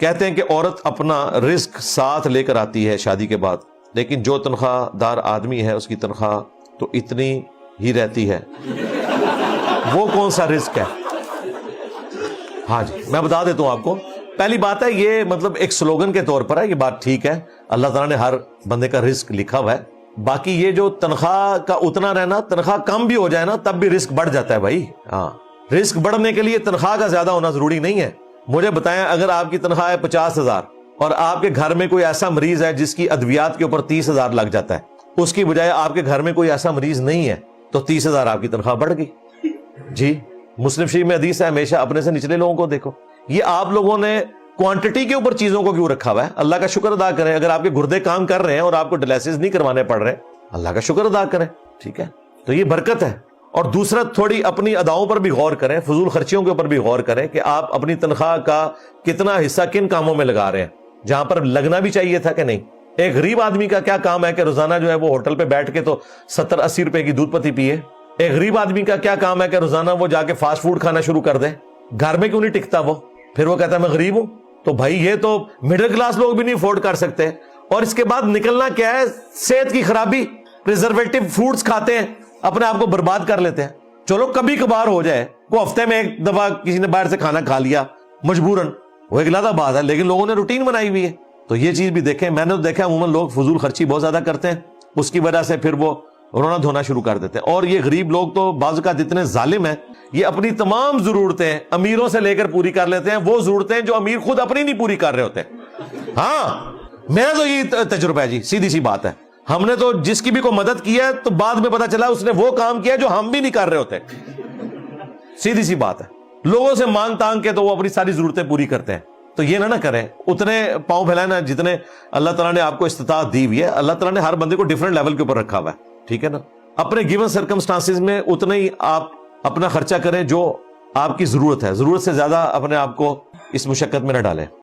کہتے ہیں کہ عورت اپنا رزق ساتھ لے کر آتی ہے شادی کے بعد، لیکن جو تنخواہ دار آدمی ہے اس کی تنخواہ تو اتنی ہی رہتی ہے، وہ کون سا رزق ہے؟ ہاں جی، میں بتا دیتا ہوں آپ کو. پہلی بات ہے یہ مطلب ایک سلوگن کے طور پر ہے، یہ بات ٹھیک ہے، اللہ تعالیٰ نے ہر بندے کا رزق لکھا ہوا ہے. باقی یہ جو تنخواہ کا اتنا رہنا، تنخواہ کم بھی ہو جائے نا تب بھی رزق بڑھ جاتا ہے بھائی. ہاں، رزق بڑھنے کے لیے تنخواہ کا زیادہ ہونا ضروری نہیں ہے. مجھے بتائیں، اگر آپ کی تنخواہ ہے 50,000 اور آپ کے گھر میں کوئی ایسا مریض ہے جس کی ادویات کے اوپر 30,000 لگ جاتا ہے، اس کی بجائے آپ کے گھر میں کوئی ایسا مریض نہیں ہے تو 30,000 آپ کی تنخواہ بڑھ گئی. جی، مسلم شریف میں حدیث ہے ہمیشہ اپنے سے نچلے لوگوں کو دیکھو. یہ آپ لوگوں نے کوانٹٹی کے اوپر چیزوں کو کیوں رکھا ہوا ہے؟ اللہ کا شکر ادا کریں. اگر آپ کے گردے کام کر رہے ہیں اور آپ کو ڈائلسس نہیں کروانے پڑ رہے، اللہ کا شکر ادا کریں. ٹھیک ہے، تو یہ برکت ہے. اور دوسرا، تھوڑی اپنی اداؤں پر بھی غور کریں، فضول خرچیوں کے اوپر بھی غور کریں کہ آپ اپنی تنخواہ کا کتنا حصہ کن کاموں میں لگا رہے ہیں جہاں پر لگنا بھی چاہیے تھا کہ نہیں. ایک غریب آدمی کا کیا کام ہے کہ روزانہ جو ہے وہ ہوٹل پہ بیٹھ کے تو 70-80 روپے کی دودھ پتی پیے؟ ایک غریب آدمی کا کیا کام ہے کہ روزانہ وہ جا کے فاسٹ فوڈ کھانا شروع کر دے؟ گھر میں کیوں نہیں ٹکتا وہ؟ پھر وہ کہتا ہے میں غریب ہوں. تو بھائی یہ تو مڈل کلاس لوگ بھی نہیں افورڈ کر سکتے. اور اس کے بعد نکلنا کیا ہے؟ صحت کی خرابی، پریزرویٹو فوڈز کھاتے ہیں، اپنے آپ کو برباد کر لیتے ہیں. چلو کبھی کبھار ہو جائے، وہ ہفتے میں ایک دفعہ کسی نے باہر سے کھانا کھا لیا مجبوراً، وہ ایک علیحدہ بات ہے، لیکن لوگوں نے روٹین بنائی ہوئی ہے. تو یہ چیز بھی دیکھیں. میں نے تو دیکھا عموماً لوگ فضول خرچی بہت زیادہ کرتے ہیں، اس کی وجہ سے پھر وہ رونا دھونا شروع کر دیتے ہیں. اور یہ غریب لوگ تو بعض اوقات اتنے ظالم ہیں، یہ اپنی تمام ضرورتیں امیروں سے لے کر پوری کر لیتے ہیں، وہ ضرورتیں جو امیر خود اپنی نہیں پوری کر رہے ہوتے. ہاں، میرا تو یہ تجربہ ہے جی، سیدھی سی بات ہے. ہم نے تو جس کی بھی کوئی مدد کی ہے تو بعد میں پتا چلا اس نے وہ کام کیا جو ہم بھی نہیں کر رہے ہوتے. سیدھی سی بات ہے. لوگوں سے مانگ تانگ کے تو وہ اپنی ساری ضرورتیں پوری کرتے ہیں. تو یہ نہ کریں، اتنے پاؤں پھیلائیں نا جتنے اللہ تعالیٰ نے آپ کو استطاعت دی ہوئی ہے. اللہ تعالیٰ نے ہر بندے کو ڈیفرنٹ لیول کے اوپر رکھا ہوا ہے. ٹھیک ہے نا؟ اپنے گیون سرکمسٹانسز میں اتنا ہی آپ اپنا خرچہ کریں جو آپ کی ضرورت ہے. ضرورت سے زیادہ اپنے آپ کو اس مشقت میں نہ ڈالیں.